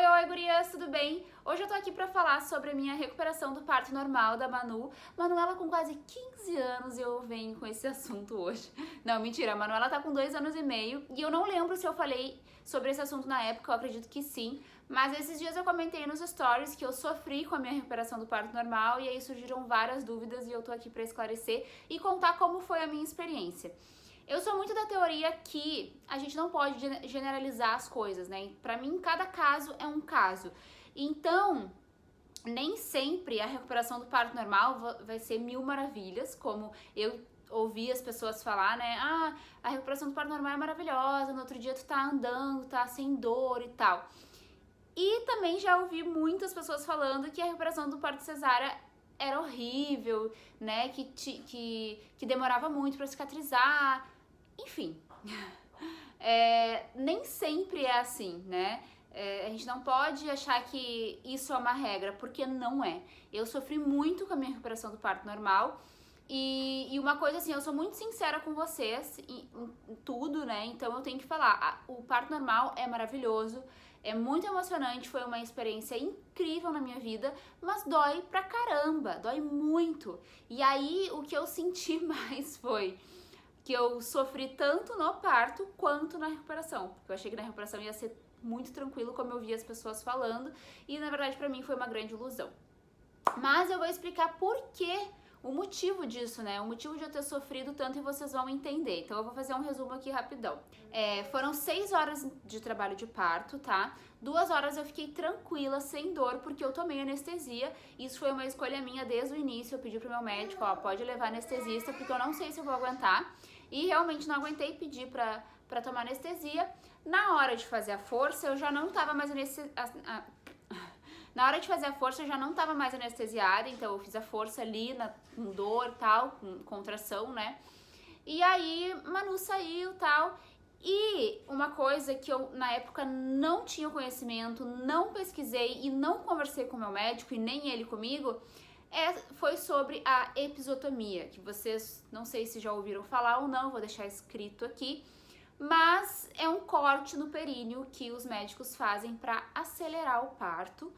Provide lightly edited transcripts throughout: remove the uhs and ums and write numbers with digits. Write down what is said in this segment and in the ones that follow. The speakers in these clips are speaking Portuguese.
Oi, gurias, tudo bem? Hoje eu tô aqui pra falar sobre a minha recuperação do parto normal da Manu. Manuela com quase 15 anos e eu venho com esse assunto hoje. Não, mentira, a Manuela tá com 2 anos e meio e eu não lembro se eu falei sobre esse assunto na época, eu acredito que sim. Mas esses dias eu comentei nos stories que eu sofri com a minha recuperação do parto normal e aí surgiram várias dúvidas e eu tô aqui pra esclarecer e contar como foi a minha experiência. Eu sou muito da teoria que a gente não pode generalizar as coisas, né? Pra mim, cada caso é um caso. Então, nem sempre a recuperação do parto normal vai ser mil maravilhas, como eu ouvi as pessoas falar, né? Ah, a recuperação do parto normal é maravilhosa, no outro dia tu tá andando, tá sem dor e tal. E também já ouvi muitas pessoas falando que a recuperação do parto cesárea era horrível, né? Que demorava muito pra cicatrizar. Enfim, nem sempre é assim, né? A gente não pode achar que isso é uma regra, porque não é. Eu sofri muito com a minha recuperação do parto normal e uma coisa assim, eu sou muito sincera com vocês em tudo, né? Então eu tenho que falar, o parto normal é maravilhoso, é muito emocionante, foi uma experiência incrível na minha vida, mas dói pra caramba, dói muito. E aí o que eu senti mais foi que eu sofri tanto no parto quanto na recuperação, porque eu achei que na recuperação ia ser muito tranquilo, como eu vi as pessoas falando, e na verdade pra mim foi uma grande ilusão. Mas eu vou explicar por que o motivo disso, né? O motivo de eu ter sofrido tanto e vocês vão entender. Então eu vou fazer um resumo aqui rapidão. Foram 6 horas de trabalho de parto, tá? 2 horas eu fiquei tranquila, sem dor, porque eu tomei anestesia. Isso foi uma escolha minha desde o início. Eu pedi pro meu médico, ó, pode levar anestesista, porque eu não sei se eu vou aguentar. E realmente não aguentei, pedi pra tomar anestesia. Na hora de fazer a força, eu já não tava mais Na hora de fazer a força eu já não tava mais anestesiada, então eu fiz a força ali, com dor e tal, com contração, né? E aí Manu saiu e tal. E uma coisa que eu na época não tinha conhecimento, não pesquisei e não conversei com o meu médico e nem ele comigo, foi sobre a episiotomia, que vocês não sei se já ouviram falar ou não, vou deixar escrito aqui. Mas é um corte no períneo que os médicos fazem para acelerar o parto.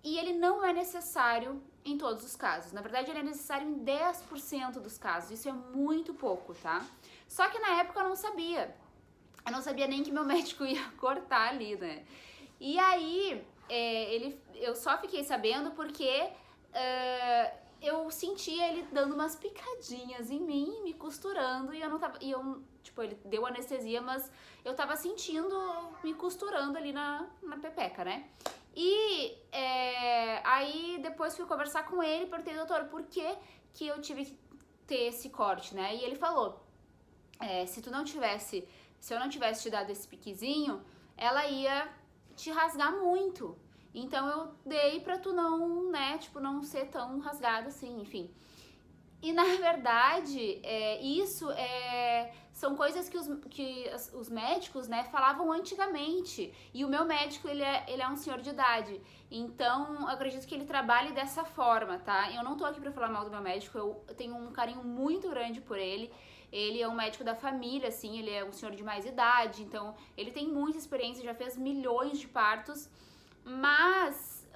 E ele não é necessário em todos os casos. Na verdade, ele é necessário em 10% dos casos. Isso é muito pouco, tá? Só que na época eu não sabia. Eu não sabia nem que meu médico ia cortar ali, né? E aí, eu só fiquei sabendo porque eu sentia ele dando umas picadinhas em mim, me costurando, e eu não tava. Tipo, ele deu anestesia, mas eu tava sentindo me costurando ali na pepeca, né? E aí depois fui conversar com ele, perguntei, doutor, por que eu tive que ter esse corte, né? E ele falou, se eu não tivesse te dado esse piquezinho, ela ia te rasgar muito. Então eu dei pra tu não, né, tipo, não ser tão rasgada assim, enfim. E na verdade, são coisas que os médicos, né, falavam antigamente. E o meu médico, ele é um senhor de idade. Então, eu acredito que ele trabalhe dessa forma, tá? Eu não tô aqui pra falar mal do meu médico, eu tenho um carinho muito grande por ele. Ele é um médico da família, assim, ele é um senhor de mais idade. Então, ele tem muita experiência, já fez milhões de partos. Mas,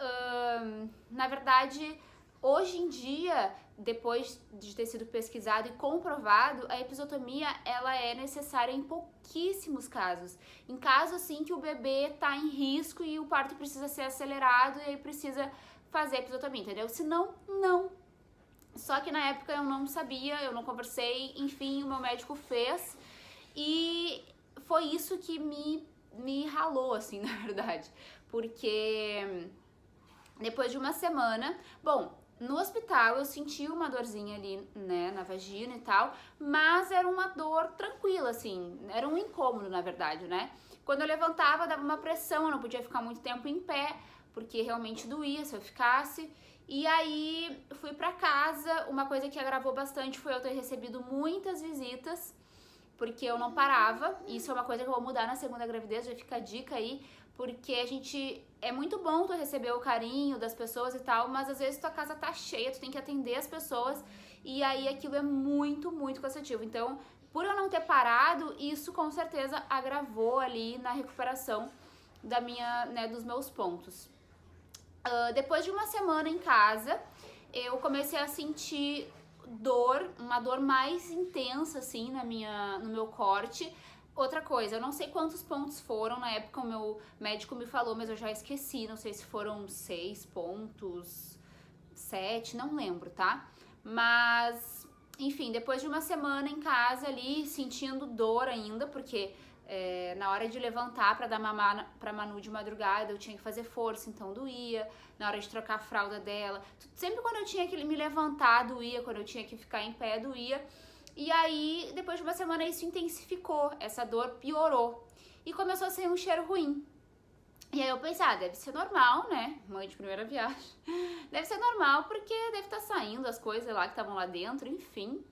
na verdade, hoje em dia, depois de ter sido pesquisado e comprovado, a episiotomia ela é necessária em pouquíssimos casos. Em casos assim que o bebê tá em risco e o parto precisa ser acelerado e aí precisa fazer a episiotomia, entendeu? Se não, não. Só que na época eu não sabia, eu não conversei, enfim, o meu médico fez e foi isso que me ralou, assim, na verdade. Porque depois de uma semana, bom, no hospital eu senti uma dorzinha ali, né, na vagina e tal, mas era uma dor tranquila, assim, era um incômodo, na verdade, né? Quando eu levantava, dava uma pressão, eu não podia ficar muito tempo em pé, porque realmente doía se eu ficasse. E aí fui pra casa, uma coisa que agravou bastante foi eu ter recebido muitas visitas, porque eu não parava. Isso é uma coisa que eu vou mudar na segunda gravidez, já fica a dica aí, porque é muito bom tu receber o carinho das pessoas e tal, mas às vezes tua casa tá cheia, tu tem que atender as pessoas e aí aquilo é muito, muito cansativo. Então, por eu não ter parado, isso com certeza agravou ali na recuperação dos meus pontos. Depois de uma semana em casa, eu comecei a sentir uma dor mais intensa, assim, no meu corte. Outra coisa, eu não sei quantos pontos foram, na época o meu médico me falou, mas eu já esqueci, não sei se foram 6 pontos, 7, não lembro, tá? Mas, enfim, depois de uma semana em casa ali, sentindo dor ainda, porque na hora de levantar pra dar mamar pra Manu de madrugada, eu tinha que fazer força, então doía. Na hora de trocar a fralda dela, sempre quando eu tinha que me levantar, doía. Quando eu tinha que ficar em pé, doía. E aí, depois de uma semana, isso intensificou, essa dor piorou. E começou a sair um cheiro ruim. E aí eu pensei, deve ser normal, né? Mãe de primeira viagem. Deve ser normal, porque deve estar saindo as coisas lá que estavam lá dentro, enfim.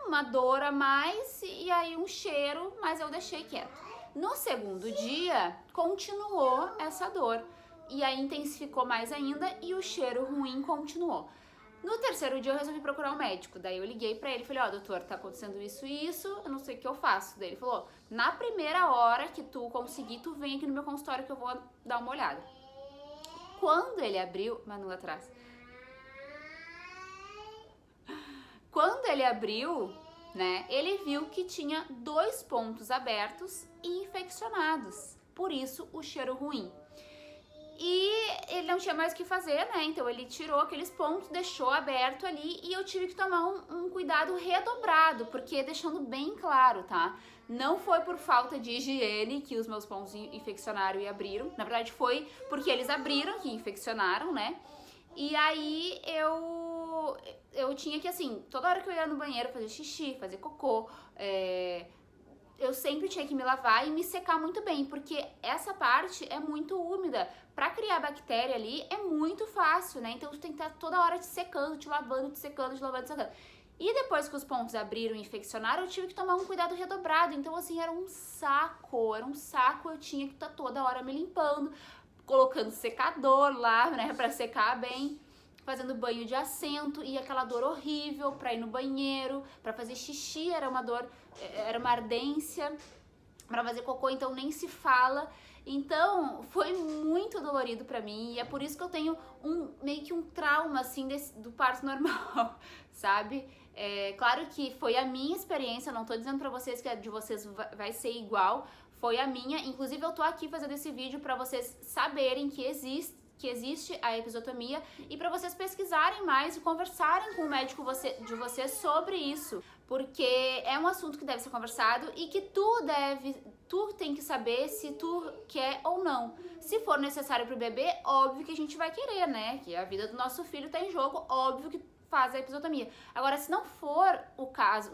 Uma dor a mais e aí um cheiro, mas eu deixei quieto. No segundo dia, continuou essa dor. E aí intensificou mais ainda e o cheiro ruim continuou. No terceiro dia eu resolvi procurar um médico. Daí eu liguei pra ele e falei, doutor, tá acontecendo isso e isso, eu não sei o que eu faço. Daí ele falou, na primeira hora que tu conseguir, tu vem aqui no meu consultório que eu vou dar uma olhada. Quando ele abriu... Manu atrás. Quando ele abriu, né, ele viu que tinha 2 pontos abertos e infeccionados. Por isso o cheiro ruim. E ele não tinha mais o que fazer, né? Então ele tirou aqueles pontos, deixou aberto ali e eu tive que tomar um cuidado redobrado, porque deixando bem claro, tá? Não foi por falta de higiene que os meus pontos infeccionaram e abriram. Na verdade foi porque eles abriram que infeccionaram, né? E aí eu tinha que, assim, toda hora que eu ia no banheiro fazer xixi, fazer cocô, eu sempre tinha que me lavar e me secar muito bem, porque essa parte é muito úmida. Pra criar bactéria ali é muito fácil, né? Então tu tem que estar toda hora te secando, te lavando, te secando, te lavando, te secando. E depois que os pontos abriram e infeccionaram, eu tive que tomar um cuidado redobrado. Então, assim, era um saco, eu tinha que estar toda hora me limpando, colocando secador lá, né, pra secar bem, fazendo banho de assento e aquela dor horrível pra ir no banheiro, pra fazer xixi era uma dor, era uma ardência, pra fazer cocô então nem se fala. Então foi muito dolorido pra mim e é por isso que eu tenho meio que um trauma assim do parto normal, sabe? Claro que foi a minha experiência, não tô dizendo pra vocês que a de vocês vai ser igual, foi a minha. Inclusive eu tô aqui fazendo esse vídeo pra vocês saberem que existe a episiotomia e para vocês pesquisarem mais e conversarem com o médico de vocês sobre isso, porque é um assunto que deve ser conversado e que tu tem que saber se tu quer ou não. Se for necessário pro bebê, óbvio que a gente vai querer, né? Que a vida do nosso filho tá em jogo, óbvio que faz a episiotomia. Agora, se não for um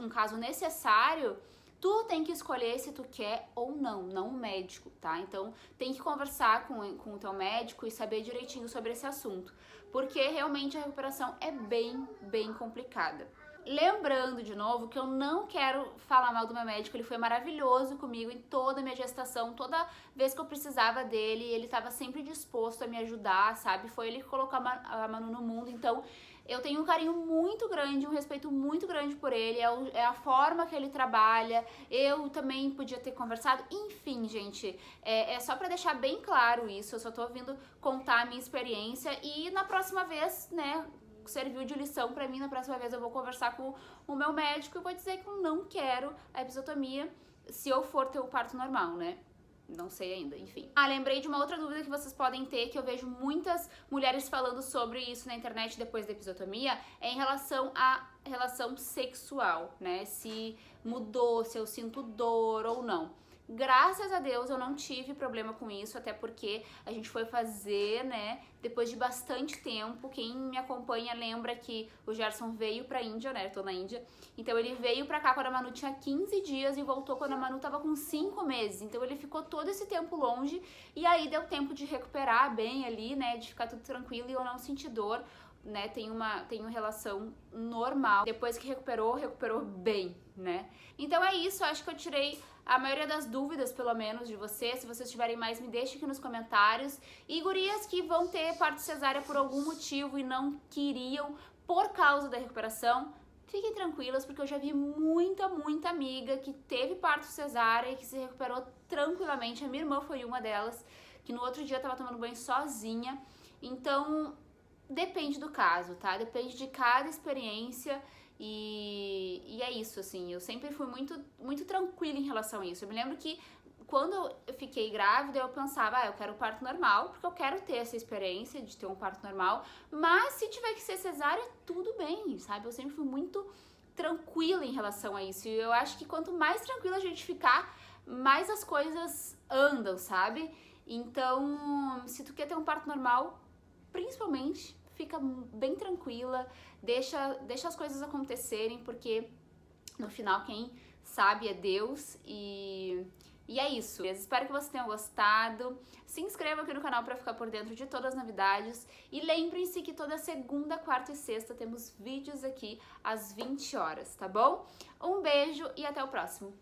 caso necessário, tu tem que escolher se tu quer ou não o médico, tá? Então, tem que conversar com o teu médico e saber direitinho sobre esse assunto, porque realmente a recuperação é bem complicada. Lembrando, de novo, que eu não quero falar mal do meu médico, ele foi maravilhoso comigo em toda a minha gestação, toda vez que eu precisava dele, ele estava sempre disposto a me ajudar, sabe? Foi ele que colocou a Manu no mundo, então eu tenho um carinho muito grande, um respeito muito grande por ele, é a forma que ele trabalha, eu também podia ter conversado, enfim, gente, é só pra deixar bem claro isso, eu só tô vindo contar a minha experiência e na próxima vez, né, serviu de lição pra mim, na próxima vez eu vou conversar com o meu médico e vou dizer que eu não quero a episiotomia se eu for ter o parto normal, né? Não sei ainda, enfim. Lembrei de uma outra dúvida que vocês podem ter, que eu vejo muitas mulheres falando sobre isso na internet depois da episiotomia, é em relação à relação sexual, né? Se mudou, se eu sinto dor ou não. Graças a Deus eu não tive problema com isso, até porque a gente foi fazer, né, depois de bastante tempo. Quem me acompanha lembra que o Gerson veio pra Índia, né, eu tô na Índia, então ele veio pra cá quando a Manu tinha 15 dias e voltou quando a Manu tava com 5 meses, então ele ficou todo esse tempo longe e aí deu tempo de recuperar bem ali, né, de ficar tudo tranquilo e eu não senti dor, né, tenho relação normal. Depois que recuperou bem, né. Então é isso, acho que eu tirei a maioria das dúvidas, pelo menos, de vocês. Se vocês tiverem mais, me deixem aqui nos comentários. E gurias que vão ter parto cesárea por algum motivo e não queriam por causa da recuperação, fiquem tranquilas, porque eu já vi muita amiga que teve parto cesárea e que se recuperou tranquilamente. A minha irmã foi uma delas, que no outro dia tava tomando banho sozinha. Então, depende do caso, tá? Depende de cada experiência e é isso, assim. Eu sempre fui muito tranquila em relação a isso. Eu me lembro que quando eu fiquei grávida, eu pensava, eu quero um parto normal, porque eu quero ter essa experiência de ter um parto normal, mas se tiver que ser cesárea, tudo bem, sabe? Eu sempre fui muito tranquila em relação a isso. E eu acho que quanto mais tranquila a gente ficar, mais as coisas andam, sabe? Então, se tu quer ter um parto normal, principalmente, fica bem tranquila, deixa as coisas acontecerem, porque no final quem sabe é Deus e é isso. Espero que vocês tenham gostado. Se inscreva aqui no canal para ficar por dentro de todas as novidades. E lembrem-se que toda segunda, quarta e sexta temos vídeos aqui às 20 horas, tá bom? Um beijo e até o próximo.